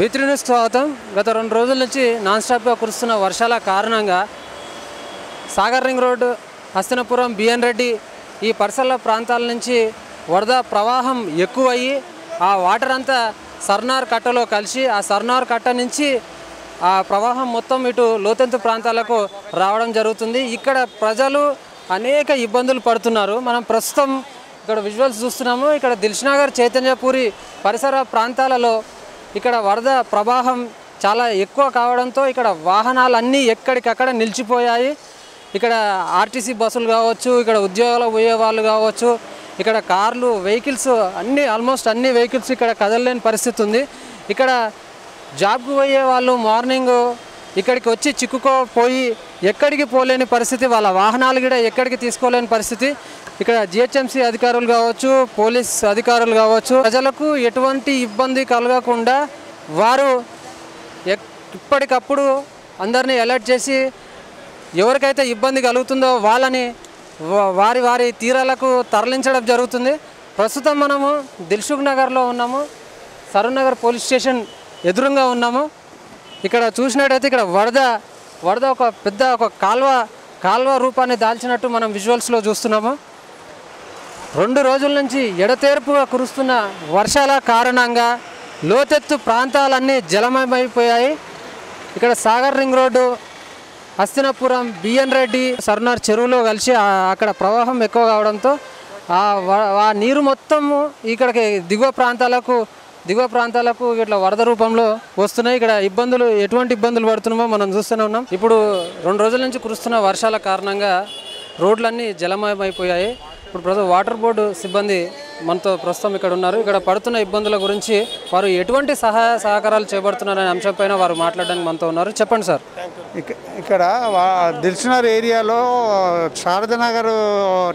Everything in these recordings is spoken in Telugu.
విత్రిని స్వాగతం. గత 2 రోజుల నుంచి నాన్ స్టాప్గా కురుస్తున్న వర్షాల కారణంగా Sagar ring road, Hastinapuram, BN Reddy ఈ పరిసర ప్రాంతాల నుంచి వరద ప్రవాహం ఎక్కువయ్యి ఆ వాటర్ అంతా సర్నార్ కట్టలో కలిసి ఆ సర్నార్ కట్ట నుంచి ఆ ప్రవాహం మొత్తం ఇటు లోతెత్తు ప్రాంతాలకు రావడం జరుగుతుంది. ఇక్కడ ప్రజలు అనేక ఇబ్బందులు పడుతున్నారు. మనం ప్రస్తుతం ఇక్కడ విజువల్స్ చూస్తున్నాము. ఇక్కడ దిల్షుఖ్నగర్, చైతన్యపురి పరిసర ప్రాంతాలలో ఇక్కడ వరద ప్రవాహం చాలా ఎక్కువ కావడంతో ఇక్కడ వాహనాలన్నీ ఎక్కడికక్కడ నిలిచిపోయాయి. ఇక్కడ ఆర్టీసీ బస్సులు కావచ్చు, ఇక్కడ ఉద్యోగాలకు పోయే వాళ్ళు కావచ్చు, ఇక్కడ కార్లు, వెహికల్స్ అన్నీ ఆల్మోస్ట్ అన్ని వెహికల్స్ ఇక్కడ కదలలేని పరిస్థితి ఉంది. ఇక్కడ జాబ్కు పోయే వాళ్ళు మార్నింగ్ ఇక్కడికి వచ్చి చిక్కుకోపోయి ఎక్కడికి పోలేని పరిస్థితి, వాళ్ళ వాహనాలు కూడా ఎక్కడికి తీసుకోలేని పరిస్థితి. ఇక్కడ జిహెచ్ఎంసీ అధికారులు కావచ్చు, పోలీస్ అధికారులు కావచ్చు, ప్రజలకు ఎటువంటి ఇబ్బంది కలగకుండా వారు ఇప్పటికప్పుడు అందరినీ అలర్ట్ చేసి ఎవరికైతే ఇబ్బంది కలుగుతుందో వాళ్ళని వారి వారి తీరాలకు తరలించడం జరుగుతుంది. ప్రస్తుతం మనము దిల్సుఖ్నగర్లో ఉన్నాము. సరూర్ నగర్ పోలీస్ స్టేషన్ ఎదురుగా ఉన్నాము. ఇక్కడ చూసినట్టయితే ఇక్కడ వరద ఒక పెద్ద కాల్వ రూపాన్ని దాల్చినట్టు మనం విజువల్స్లో చూస్తున్నాము. 2 రోజుల నుంచి ఎడతెరిపిగా కురుస్తున్న వర్షాల కారణంగా లోతెత్తు ప్రాంతాలన్నీ జలమయమైపోయాయి. ఇక్కడ Sagar ring road, Hastinapuram, BN Reddy, సర్నార్ చెరువులో కలిసి అక్కడ ప్రవాహం ఎక్కువ కావడంతో ఆ నీరు మొత్తము ఇక్కడికి దిగువ ప్రాంతాలకు ఇట్లా వరద రూపంలో వస్తున్నాయి. ఇక్కడ ఎటువంటి ఇబ్బందులు పడుతున్నామో మనం చూస్తూనే ఉన్నాం. ఇప్పుడు 2 రోజుల నుంచి కురుస్తున్న వర్షాల కారణంగా రోడ్లన్నీ జలమయమైపోయాయి. ఇప్పుడు వాటర్ బోర్డు సిబ్బంది మనతో ప్రస్తుతం ఇక్కడ ఉన్నారు. ఇక్కడ పడుతున్న ఇబ్బందుల గురించి వారు ఎటువంటి సహాయ సహకారాలు చేపడుతున్నారనే అంశంపైన వారు మాట్లాడడానికి మనతో ఉన్నారు. చెప్పండి సార్. ఇక్కడ దిల్సుఖ్నగర్ ఏరియాలో శారదానగర్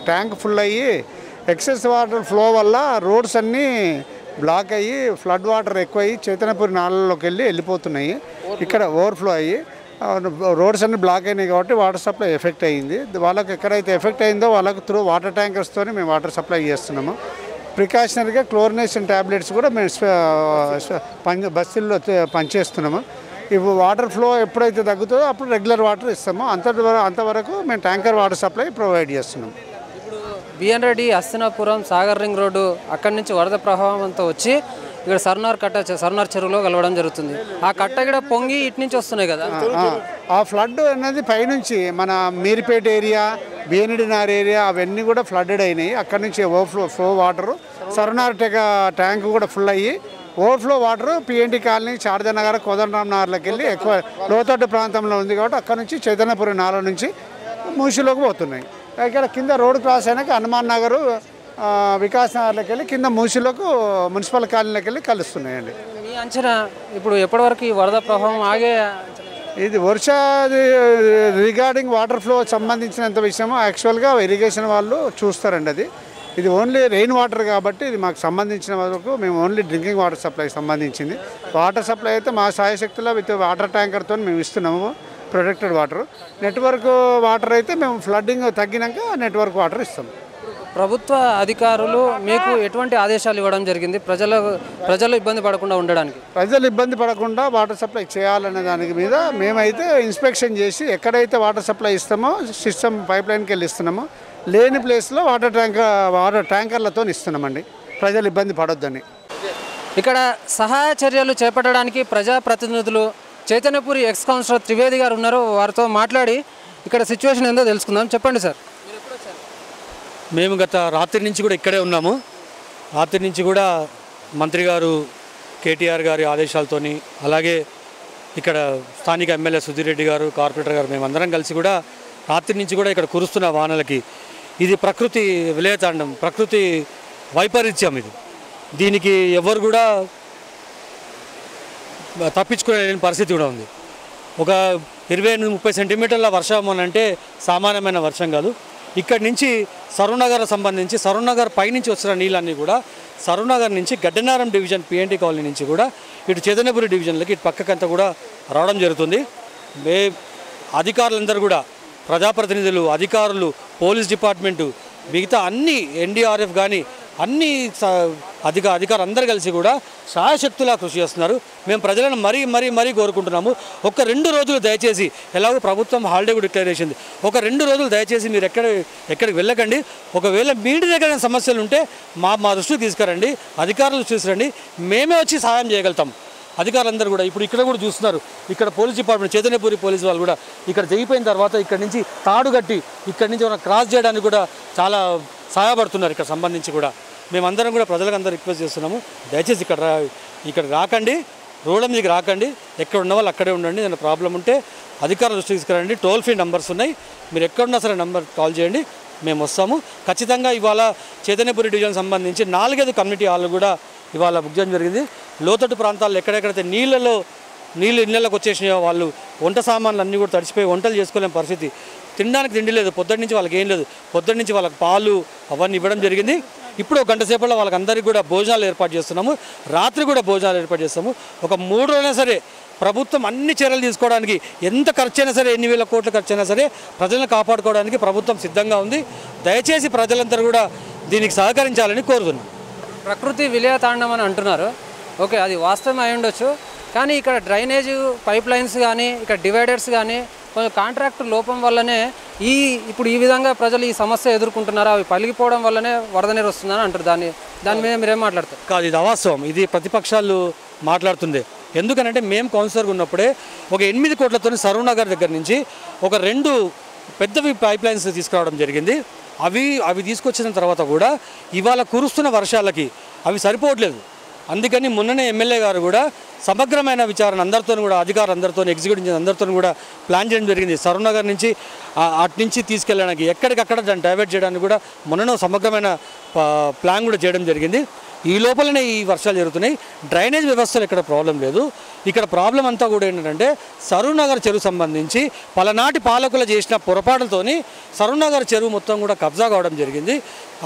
ట్యాంక్ ఫుల్ అయ్యి ఎక్సెస్ వాటర్ ఫ్లో వల్ల రోడ్స్ అన్నీ బ్లాక్ అయ్యి ఫ్లడ్ వాటర్ ఎక్కువయ్యి చైతన్యపురి నాళ్ళలోకి వెళ్ళిపోతున్నాయి. ఇక్కడ ఓవర్ఫ్లో అయ్యి రోడ్స్ అన్ని బ్లాక్ అయినాయి కాబట్టి వాటర్ సప్లై ఎఫెక్ట్ అయ్యింది. వాళ్ళకి ఎక్కడైతే ఎఫెక్ట్ అయిందో వాళ్ళకు త్రూ వాటర్ ట్యాంకర్స్తో మేము వాటర్ సప్లై చేస్తున్నాము. ప్రికాషనరీగా క్లోరినేషన్ ట్యాబ్లెట్స్ కూడా మేము బస్తీల్లో పనిచేస్తున్నాము. ఇప్పుడు వాటర్ ఫ్లో ఎప్పుడైతే తగ్గుతుందో అప్పుడు రెగ్యులర్ వాటర్ ఇస్తాము. అంతవరకు మేము ట్యాంకర్ వాటర్ సప్లై ప్రొవైడ్ చేస్తున్నాము. ఇప్పుడు BN Reddy, Hastinapuram, Sagar ring road అక్కడి నుంచి వరద ప్రవాహంతో వచ్చి ఇక్కడ సర్నార్ చెరువులో కలవడం జరుగుతుంది. ఆ కట్ట కూడా పొంగి ఇటు నుంచి వస్తున్నాయి కదా. ఆ ఫ్లడ్ అనేది పైనుంచి మన మీర్పేట ఏరియా, బిఎన్డినార్ ఏరియా అవన్నీ కూడా ఫ్లడ్డెడ్ అయినాయి. అక్కడి నుంచి ఓవర్ఫ్లో వాటరు సర్నార్ ట్యాంక్ కూడా ఫుల్ అయ్యి overflow water PNT colony, Sharadanagar, Kodandaram నగర్లోకి వెళ్ళి ఎక్కువ లోతట్టు ప్రాంతంలో ఉంది కాబట్టి అక్కడ నుంచి చైతన్యపురి నాల నుంచి మూసిలోకి పోతున్నాయి. ఇక్కడ కింద రోడ్ క్రాస్ అయినాక హనుమాన్ నగరు, వికాస్ నగర్లోకి వెళ్ళి కింద మూసిలోకి మున్సిపల్ కాలనీలోకి వెళ్ళి కలుస్తున్నాయండి. మీ అంచనా ఇప్పుడు ఎప్పటివరకు ఈ వరద ప్రభావం ఆగే? ఇది రిగార్డింగ్ వాటర్ ఫ్లో సంబంధించినంత విషయము యాక్చువల్గా ఇరిగేషన్ వాళ్ళు చూస్తారండి. ఇది ఓన్లీ రెయిన్ వాటర్ కాబట్టి ఇది మాకు సంబంధించిన వరకు మేము ఓన్లీ డ్రింకింగ్ వాటర్ సప్లైకి సంబంధించింది. వాటర్ సప్లై అయితే మా సాయశక్తిలో విత్ వాటర్ ట్యాంకర్తో మేము ఇస్తున్నాము ప్రొటెక్టెడ్ వాటర్. నెట్వర్క్ వాటర్ అయితే మేము ఫ్లడ్డింగ్ తగ్గినాక నెట్వర్క్ వాటర్ ఇస్తాము. ప్రభుత్వ అధికారులు మీకు ఎటువంటి ఆదేశాలు ఇవ్వడం జరిగింది ప్రజలు ఇబ్బంది పడకుండా ఉండడానికి? ప్రజలు ఇబ్బంది పడకుండా వాటర్ సప్లై చేయాలనే దానికి మీద మేమైతే ఇన్స్పెక్షన్ చేసి ఎక్కడైతే వాటర్ సప్లై ఇస్తామో సిస్టమ్ పైప్ లైన్కి వెళ్ళి ఇస్తున్నామో, లేని ప్లేస్లో వాటర్ ట్యాంకర్లతో ఇస్తున్నామండి, ప్రజలు ఇబ్బంది పడొద్దని. ఇక్కడ సహాయ చర్యలు చేపట్టడానికి ప్రజాప్రతినిధులు చైతన్యపురి ఎక్స్ కౌన్సిలర్ త్రివేది గారు ఉన్నారు. వారితో మాట్లాడి ఇక్కడ సిచ్యువేషన్ ఏందో తెలుసుకుందాం. చెప్పండి సార్. మేము గత రాత్రి నుంచి కూడా ఇక్కడే ఉన్నాము. రాత్రి నుంచి కూడా మంత్రి గారు కేటీఆర్ గారి ఆదేశాలతోని, అలాగే ఇక్కడ స్థానిక ఎమ్మెల్యే సుధీర్ రెడ్డి గారు, కార్పొరేటర్ గారు, మేమందరం కలిసి కూడా రాత్రి నుంచి కూడా ఇక్కడ కురుస్తున్న వానలకి ఇది ప్రకృతి విలయతాండం, ప్రకృతి వైపరీత్యం. దీనికి ఎవరు కూడా తప్పించుకునే పరిస్థితి కూడా ఉంది. ఒక 20-30 సెంటీమీటర్ల వర్షం అని అంటే సామాన్యమైన వర్షం కాదు. ఇక్కడి నుంచి సరూర్ నగర్ సంబంధించి సరూర్ నగర్ పైనుంచి వచ్చిన నీళ్ళన్నీ కూడా సరూర్ నగర్ నుంచి గడ్డనారం డివిజన్ పిఎన్టీ కాలనీ నుంచి కూడా ఇటు చైతన్యపురి డివిజన్లకి ఇటు పక్కకంతా కూడా రావడం జరుగుతుంది. అధికారులందరూ కూడా ప్రజాప్రతినిధులు, అధికారులు, పోలీస్ డిపార్ట్మెంటు, మిగతా అన్ని ఎన్డీఆర్ఎఫ్ కానీ అన్ని అధికారులు అందరూ కలిసి కూడా శాయశక్తులా కృషి చేస్తున్నారు. మేము ప్రజలను మరీ కోరుకుంటున్నాము. ఒక 2 రోజులు దయచేసి, ఎలాగో ప్రభుత్వం హాలిడే కూడా డిక్లేర్ చేసింది, ఒక 2 రోజులు దయచేసి మీరు ఎక్కడికి వెళ్ళకండి. ఒకవేళ మీ దగ్గర సమస్యలు ఉంటే మా దృష్టికి తీసుకురండి, అధికారులు తీసుకురండి, మేమే వచ్చి సహాయం చేయగలుగుతాం. అధికారులందరూ కూడా ఇప్పుడు ఇక్కడ కూడా చూస్తున్నారు. ఇక్కడ పోలీస్ డిపార్ట్మెంట్ చైతన్యపురి పోలీసు వాళ్ళు కూడా ఇక్కడ దిగిపోయిన తర్వాత ఇక్కడ నుంచి తాడు కట్టి ఇక్కడ నుంచి మనం క్రాస్ చేయడానికి కూడా చాలా సహాయపడుతున్నారు. ఇక్కడ సంబంధించి కూడా మేమందరం కూడా ప్రజలకు అందరూ రిక్వెస్ట్ చేస్తున్నాము, దయచేసి ఇక్కడ రాకండి, రోడ్ల మీదకి రాకండి, ఎక్కడ ఉన్న వాళ్ళు అక్కడే ఉండండి. ఏదైనా ప్రాబ్లం ఉంటే అధికారులు దృష్టికి తీసుకురండి. టోల్ ఫ్రీ నంబర్స్ ఉన్నాయి, మీరు ఎక్కడున్నా సరే నంబర్ కాల్ చేయండి, మేము వస్తాము. ఖచ్చితంగా ఇవాళ చైతన్యపురి డివిజన్ సంబంధించి 4 కమ్యూనిటీ హాళ్ళు కూడా ఇవాళ బుక్ చేయడం జరిగింది. లోతట్టు ప్రాంతాల్లో ఎక్కడెక్కడైతే నీళ్ళు ఇళ్ళకి వచ్చేసినాయో వాళ్ళు వంట సామాన్లు అన్నీ కూడా తడిచిపోయి వంటలు చేసుకోలేని పరిస్థితి, తినడానికి తిండి లేదు, పొద్దున్న నుంచి వాళ్ళకి ఏం లేదు, పొద్దున్న నుంచి వాళ్ళకి పాలు అవన్నీ ఇవ్వడం జరిగింది. ఇప్పుడు 1 గంట సేపట్లో వాళ్ళకి అందరికీ కూడా భోజనాలు ఏర్పాటు చేస్తున్నాము, రాత్రి కూడా భోజనాలు ఏర్పాటు చేస్తాము. ఒక 3 రోజులైనా సరే ప్రభుత్వం అన్ని చర్యలు తీసుకోవడానికి, ఎంత ఖర్చు అయినా సరే, ఎన్ని వేల కోట్ల ఖర్చు అయినా సరే ప్రజలను కాపాడుకోవడానికి ప్రభుత్వం సిద్ధంగా ఉంది. దయచేసి ప్రజలందరూ కూడా దీనికి సహకరించాలని కోరుతున్నాం. ప్రకృతి విలయతాండం అని అంటున్నారు, ఓకే, అది వాస్తవం అయి ఉండొచ్చు. కానీ ఇక్కడ డ్రైనేజ్ పైప్ లైన్స్ కానీ, ఇక్కడ డివైడర్స్ కానీ కొంచెం కాంట్రాక్ట్ లోపం వల్లనే ఇప్పుడు ఈ విధంగా ప్రజలు ఈ సమస్య ఎదుర్కొంటున్నారు. అవి పలిగిపోవడం వల్లనే వరద నీరు వస్తుందని అంటారు. దాని మీద మీరేం మాట్లాడతారు? కాదు, ఇది అవాస్తవం. ఇది ప్రతిపక్షాలు మాట్లాడుతుంది. ఎందుకనంటే మేము కౌన్సిలర్గా ఉన్నప్పుడే ఒక 8 కోట్లతో సరూర్ నగర్ దగ్గర నుంచి ఒక 2 పెద్దవి పైప్ లైన్స్ తీసుకురావడం జరిగింది. అవి తీసుకొచ్చిన తర్వాత కూడా ఇవాళ కురుస్తున్న వర్షాలకి అవి సరిపోవట్లేదు. అందుకని మొన్ననే ఎమ్మెల్యే గారు కూడా సమగ్రమైన విచారణ అందరితో కూడా, అధికారులందరితో, ఎగ్జిక్యూటివ్ అందరితో కూడా ప్లాన్ చేయడం జరిగింది. సరూర్ నగర్ నుంచి అటు నుంచి తీసుకెళ్ళడానికి, ఎక్కడికక్కడ దాన్ని డైవర్ట్ చేయడానికి కూడా మొన్ననే సమగ్రమైన ప్లాన్ కూడా చేయడం జరిగింది. ఈ లోపలనే ఈ వర్షాలు జరుగుతున్నాయి. డ్రైనేజ్ వ్యవస్థలో ఇక్కడ ప్రాబ్లం లేదు. ఇక్కడ ప్రాబ్లం అంతా కూడా ఏంటంటే సరూర్ నగర్ చెరువు సంబంధించి పలనాటి పాలకులు చేసిన పొరపాటులతోని సరూర్ నగర్ చెరువు మొత్తం కూడా కబ్జా కావడం జరిగింది.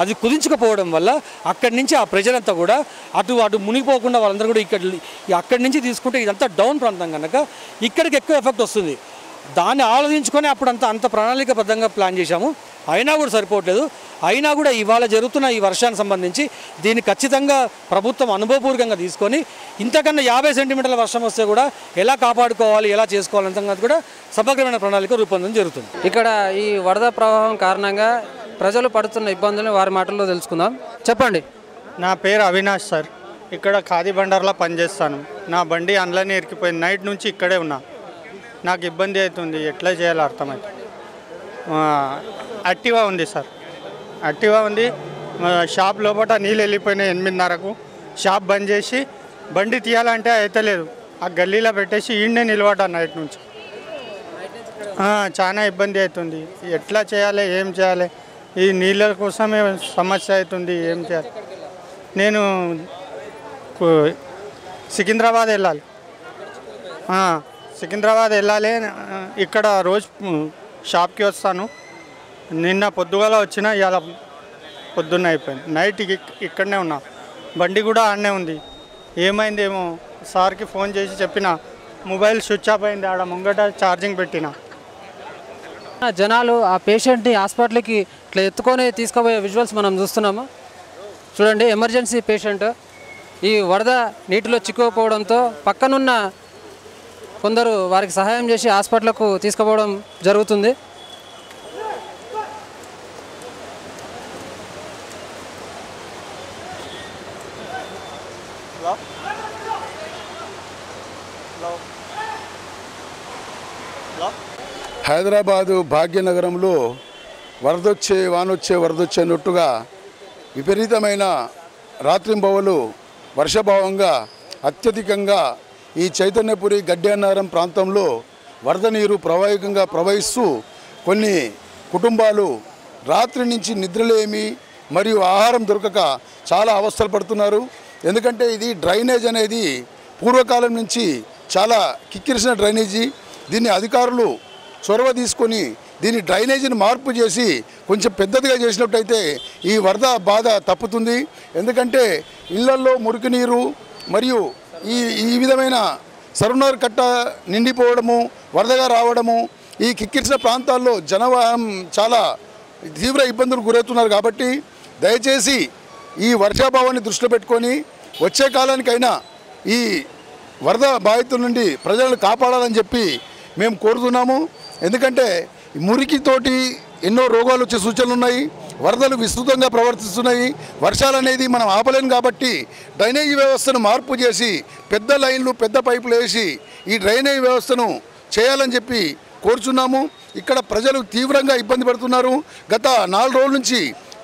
అది కుదించకపోవడం వల్ల అక్కడి నుంచి ఆ ప్రజలంతా కూడా అటు మునిగిపోకుండా వాళ్ళందరూ కూడా అక్కడి నుంచి తీసుకుంటే ఇదంతా డౌన్ ప్రాంతం కనుక ఇక్కడికి ఎక్కువ ఎఫెక్ట్ వస్తుంది. దాన్ని ఆలోచించుకొని అప్పుడు అంత ప్రణాళికబద్ధంగా ప్లాన్ చేశాము. అయినా కూడా సరిపోవట్లేదు. అయినా కూడా ఇవాళ జరుగుతున్న ఈ వర్షానికి సంబంధించి దీన్ని ఖచ్చితంగా ప్రభుత్వం అనుభవపూర్వకంగా తీసుకొని ఇంతకన్నా 50 సెంటీమీటర్ల వర్షం వస్తే కూడా ఎలా కాపాడుకోవాలి, ఎలా చేసుకోవాలంటే కూడా సమగ్రమైన ప్రణాళిక రూపొందించడం జరుగుతుంది. ఇక్కడ ఈ వరద ప్రవాహం కారణంగా ప్రజలు పడుతున్న ఇబ్బందులను వారి మాటల్లో తెలుసుకుందాం. చెప్పండి. నా పేరు అవినాష్ సార్. ఇక్కడ ఖాదీ బండార్లో పనిచేస్తాను. నా బండి అందులోనే ఇరికిపోయింది. నైట్ నుంచి ఇక్కడే ఉన్నా. నాకు ఇబ్బంది అవుతుంది, ఎట్లా చేయాలో అర్థమవుతుంది. యాక్టివా ఉంది సార్, యాక్టివా ఉంది. షాప్ లోపల నీళ్ళు వెళ్ళిపోయినాయి 8:30కు. షాప్ బంద్ చేసి బండి తీయాలంటే అయితలేదు. ఆ గల్లీలో పెట్టేసి ఈయనే నిలబడ్డా నైట్ నుంచి. చాలా ఇబ్బంది అవుతుంది. ఎట్లా చేయాలి, ఏం చేయాలి, ఈ నీళ్ళ కోసమే సమస్య అవుతుంది. ఏం చేయాలి? నేను సికింద్రాబాద్ వెళ్ళాలి. సికింద్రాబాద్ వెళ్ళాలి. ఇక్కడ రోజు షాప్కి వస్తాను. నిన్న పొద్దుగాల వచ్చిన, ఇవాళ పొద్దున్న అయిపోయింది. నైట్ ఇక్కడనే ఉన్నా. బండి కూడా ఆడనే ఉంది. ఏమైందేమో సార్కి ఫోన్ చేసి చెప్పిన, మొబైల్ స్విచ్ ఆఫ్ అయింది. ఆడ ముంగట ఛార్జింగ్ పెట్టిన. జనాలు ఆ పేషెంట్ని హాస్పిటల్కి ఇట్లా ఎత్తుకొని తీసుకుపోయే విజువల్స్ మనం చూస్తున్నాము. చూడండి, ఎమర్జెన్సీ పేషెంట్ ఈ వరద నీటిలో చిక్కుకుపోవడంతో పక్కనున్న కొందరు వారికి సహాయం చేసి హాస్పిటల్కు తీసుకుపోవడం జరుగుతుంది. హైదరాబాదు భాగ్యనగరంలో వరదొచ్చే వరదొచ్చే అన్నట్టుగా విపరీతమైన రాత్రింబవలు వర్షభావంగా అత్యధికంగా ఈ చైతన్యపురి గడ్డేనారం ప్రాంతంలో వరద నీరు ప్రవహిస్తూ కొన్ని కుటుంబాలు రాత్రి నుంచి నిద్రలేమి మరియు ఆహారం దొరకక చాలా అవస్థలు పడుతున్నారు. ఎందుకంటే ఇది డ్రైనేజ్ అనేది పూర్వకాలం నుంచి చాలా కిక్కిరిసిన డ్రైనేజీ. దీన్ని అధికారులు చొరవ తీసుకొని దీని డ్రైనేజీని మార్పు చేసి కొంచెం పెద్దదిగా చేసినట్టయితే ఈ వరద బాధ తప్పుతుంది. ఎందుకంటే ఇళ్లల్లో మురికి నీరు మరియు ఈ విధమైన సరూర్ కట్ట నిండిపోవడము, వరదగా రావడము, ఈ కిక్కిరిసిన ప్రాంతాల్లో జనవాహం చాలా తీవ్ర ఇబ్బందులు గురవుతున్నారు. కాబట్టి దయచేసి ఈ వర్షాభావాన్ని దృష్టిలో పెట్టుకొని వచ్చే కాలానికైనా ఈ వరద బాధితుల నుండి ప్రజలను కాపాడాలని చెప్పి మేము కోరుతున్నాము. ఎందుకంటే మురికితోటి ఎన్నో రోగాలు వచ్చే సూచనలు ఉన్నాయి. వరదలు విస్తృతంగా ప్రవర్తిస్తున్నాయి. వర్షాలు అనేది మనం ఆపలేము కాబట్టి డ్రైనేజీ వ్యవస్థను మార్పు చేసి పెద్ద లైన్లు పెద్ద పైపులు వేసి ఈ డ్రైనేజీ వ్యవస్థను చేయాలని చెప్పి కోరుచున్నాము. ఇక్కడ ప్రజలు తీవ్రంగా ఇబ్బంది పడుతున్నారు. గత 4 రోజుల నుంచి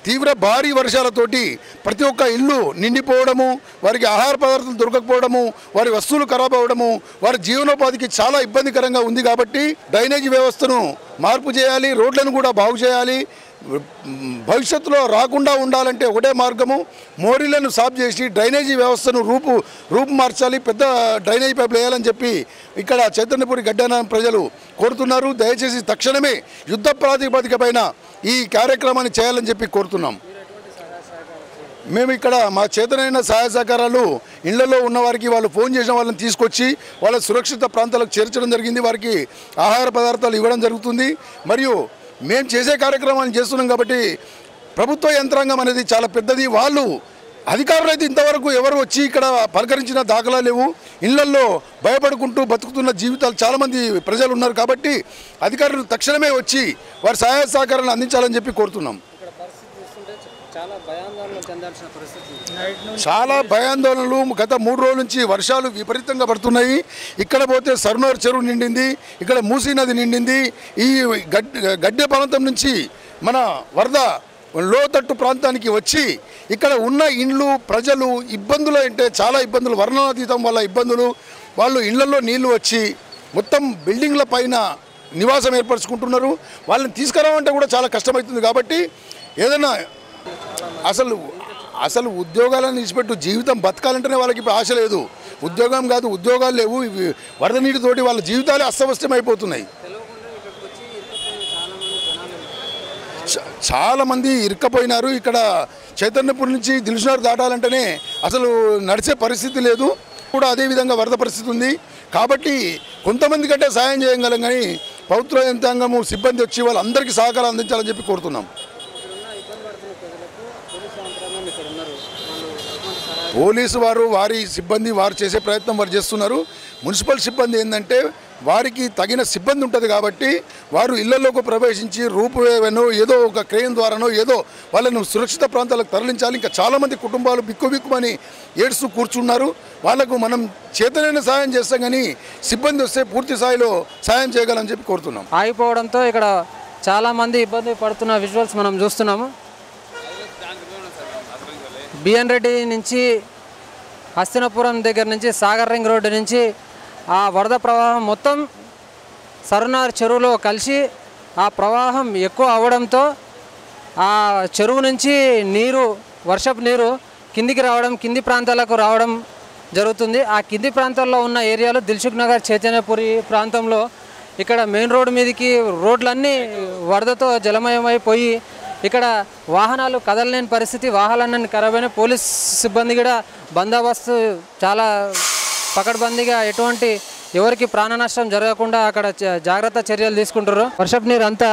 తీవ్ర భారీ వర్షాలతోటి ప్రతి ఒక్క ఇల్లు నిండిపోవడము, వారికి ఆహార పదార్థాలు దొరకకపోవడము, వారి వస్తువులు ఖరాబ్ అవ్వడము, వారి జీవనోపాధికి చాలా ఇబ్బందికరంగా ఉంది. కాబట్టి డ్రైనేజీ వ్యవస్థను మార్పు చేయాలి, రోడ్లను కూడా బాగు చేయాలి. భవిష్యత్తులో రాకుండా ఉండాలంటే ఒకటే మార్గము, మోరీలను సాఫ్ చేసి డ్రైనేజీ వ్యవస్థను రూపు మార్చాలి, పెద్ద డ్రైనేజీ పైపులు వేయాలని చెప్పి ఇక్కడ చైతన్యపురి గడ్డన ప్రజలు కోరుతున్నారు. దయచేసి తక్షణమే యుద్ధ ప్రాతిపదిక పైన ఈ కార్యక్రమాన్ని చేయాలని చెప్పి కోరుతున్నాం. మేము ఇక్కడ మా చేతనైన సహాయ సహకారాలు ఇళ్లలో ఉన్న వారికి వాళ్ళు ఫోన్ చేసిన వాళ్ళని తీసుకొచ్చి వాళ్ళ సురక్షిత ప్రాంతాలకు చేర్చడం జరిగింది. వారికి ఆహార పదార్థాలు ఇవ్వడం జరుగుతుంది. మరియు మేము చేసే కార్యక్రమాన్ని చేస్తున్నాం కాబట్టి ప్రభుత్వ యంత్రాంగం అనేది చాలా పెద్దది. వాళ్ళు అధికారులు అయితే ఇంతవరకు ఎవరు వచ్చి ఇక్కడ పలకరించిన దాఖలా లేవు. ఇళ్లల్లో భయపడుకుంటూ బతుకుతున్న జీవితాలు చాలామంది ప్రజలు ఉన్నారు. కాబట్టి అధికారులు తక్షణమే వచ్చి వారి సహాయ సహకారాలను అందించాలని చెప్పి కోరుతున్నాం. చాలా భయాందోళనలు గత 3 రోజుల నుంచి వర్షాలు విపరీతంగా పడుతున్నాయి. ఇక్కడ పోతే సర్నోర్ చెరువు నిండింది, ఇక్కడ మూసీ నది నిండింది. ఈ గడ్డె ప్రాంతం నుంచి మన వరద లోతట్టు ప్రాంతానికి వచ్చి ఇక్కడ ఉన్న ఇండ్లు ప్రజలు ఇబ్బందులు అంటే చాలా ఇబ్బందులు, వర్ణనాతీతం వల్ల ఇబ్బందులు. వాళ్ళు ఇళ్లలో నీళ్లు వచ్చి మొత్తం బిల్డింగ్ల పైన నివాసం ఏర్పరచుకుంటున్నారు. వాళ్ళని తీసుకురావంటే కూడా చాలా కష్టమవుతుంది. కాబట్టి ఏదైనా అసలు ఉద్యోగాలను విడిచిపెట్టు జీవితం బతకాలంటేనే వాళ్ళకి ఇప్పుడు ఆశ లేదు. ఉద్యోగం కాదు, ఉద్యోగాలు లేవు. వరద నీటితోటి వాళ్ళ జీవితాలే అస్తవ్యస్తం అయిపోతున్నాయి. చాలామంది ఇరుక్కపోయినారు. ఇక్కడ చైతన్యపూర్ నుంచి దిల్సుఖ్నగర్ దాటాలంటేనే అసలు నడిచే పరిస్థితి లేదు. కూడా అదేవిధంగా వరద పరిస్థితి ఉంది. కాబట్టి కొంతమంది కంటే సాయం చేయగలం, కానీ ప్రభుత్వ యంత్రాంగము సిబ్బంది వచ్చి వాళ్ళందరికీ సహకారం అందించాలని చెప్పి కోరుతున్నాం. పోలీసు వారు వారి సిబ్బంది వారు చేసే ప్రయత్నం వారు చేస్తున్నారు. మున్సిపల్ సిబ్బంది ఏంటంటే వారికి తగిన సిబ్బంది ఉంటుంది కాబట్టి వారు ఇళ్లలోకి ప్రవేశించి రూపువేవనో ఏదో ఒక క్రెయిన్ ద్వారానో ఏదో వాళ్ళను సురక్షిత ప్రాంతాలకు తరలించాలి. ఇంకా చాలామంది కుటుంబాలు బిక్కుబిక్కుమని ఏడుస్తూ కూర్చున్నారు. వాళ్లకు మనం చేతనైన సాయం చేస్తాం, కానీ సిబ్బంది వస్తే పూర్తి స్థాయిలో సాయం చేయగలని చెప్పి కోరుతున్నాం. ఆగిపోవడంతో ఇక్కడ చాలామంది ఇబ్బంది పడుతున్న విజువల్స్ మనం చూస్తున్నాము. బిఎన్ రెడ్డి నుంచి హస్తినాపురం దగ్గర నుంచి సాగర్ రింగ్ రోడ్డు నుంచి ఆ వరద ప్రవాహం మొత్తం సర్నార్ చెరువులో కలిసి ఆ ప్రవాహం ఎక్కువ అవడంతో ఆ చెరువు నుంచి నీరు, వర్షపు నీరు కిందికి రావడం, కింది ప్రాంతాలకు రావడం జరుగుతుంది. ఆ కింది ప్రాంతాల్లో ఉన్న ఏరియాలో దిల్సుఖ్నగర్, చైతన్యపురి ప్రాంతంలో ఇక్కడ మెయిన్ రోడ్డు మీదకి రోడ్లన్నీ వరదతో జలమయమైపోయి ఇక్కడ వాహనాలు కదలలేని పరిస్థితి, వాహనాలన్నీ ఖరాబ్ అయిన. పోలీస్ సిబ్బంది కూడా బందోబస్తు చాలా పకడ్బందీగా ఎటువంటి ఎవరికి ప్రాణ నష్టం జరగకుండా అక్కడ జాగ్రత్త చర్యలు తీసుకుంటారు. వర్షపు నీరు అంతా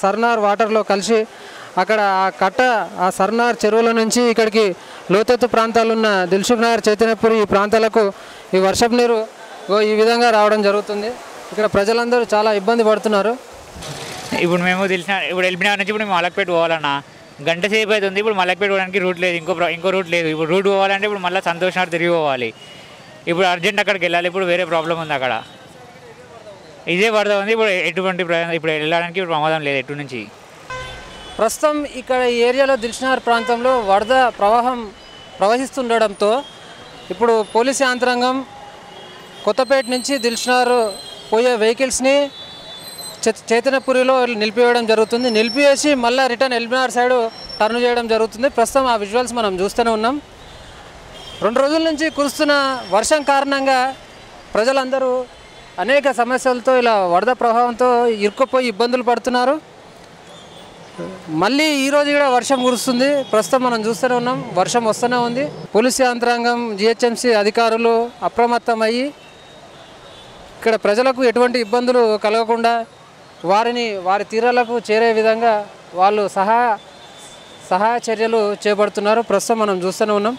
సర్నార్ వాటర్లో కలిసి అక్కడ ఆ సర్నార్ చెరువుల నుంచి ఇక్కడికి లోతెత్తు ప్రాంతాలు ఉన్న దిల్సుఖ్నగర్, చైతన్యపురి ఈ ప్రాంతాలకు ఈ వర్షపు నీరు ఈ విధంగా రావడం జరుగుతుంది. ఇక్కడ ప్రజలందరూ చాలా ఇబ్బంది పడుతున్నారు. ఇప్పుడు మేము ఇప్పుడు ఎల్బీనగర్ నుంచి ఇప్పుడు మేము మలక్పేట పోవాలన్నా గంట సేపు అవుతుంది. ఇప్పుడు మలక్పేట పోవడానికి రూట్ లేదు, ఇంకో రూట్ లేదు. ఇప్పుడు రూట్ పోవాలంటే ఇప్పుడు మళ్ళీ సంతోష్ నగర్ తిరిగి పోవాలి. ఇప్పుడు అర్జెంట్ అక్కడికి వెళ్ళాలి. ఇప్పుడు వేరే ప్రాబ్లం ఉంది, అక్కడ ఇదే వరద ఉంది. ఇప్పుడు ఎటువంటి ఇప్పుడు వెళ్ళడానికి ఇప్పుడు ప్రమాదం లేదు ఎటు నుంచి. ప్రస్తుతం ఇక్కడ ఈ ఏరియాలో దిల్సుఖ్నగర్ ప్రాంతంలో వరద ప్రవహిస్తుండడంతో ఇప్పుడు పోలీస్ యంత్రాంగం కొత్తపేట నుంచి దిల్సుఖ్నగర్ పోయే వెహికల్స్ని చైతన్యపురిలో నిలిపివేయడం జరుగుతుంది. నిలిపివేసి మళ్ళీ రిటర్న్ ఎల్బీనగర్ సైడ్ టర్న్ చేయడం జరుగుతుంది. ప్రస్తుతం ఆ విజువల్స్ మనం చూస్తూనే ఉన్నాం. 2 రోజుల నుంచి కురుస్తున్న వర్షం కారణంగా ప్రజలందరూ అనేక సమస్యలతో ఇలా వరద ప్రభావంతో ఇరుక్కుపోయి ఇబ్బందులు పడుతున్నారు. మళ్ళీ ఈరోజు కూడా వర్షం కురుస్తుంది. ప్రస్తుతం మనం చూస్తూనే ఉన్నాం, వర్షం వస్తూనే ఉంది. పోలీస్ యంత్రాంగం, జిహెచ్ఎంసీ అధికారులు అప్రమత్తమయ్యి ఇక్కడ ప్రజలకు ఎటువంటి ఇబ్బందులు కలగకుండా వారి తీరాలకు చేరే విధంగా వాళ్ళు సహాయ చర్యలు చేపడుతున్నారు. ప్రస్తుతం మనం చూస్తూనే ఉన్నాం.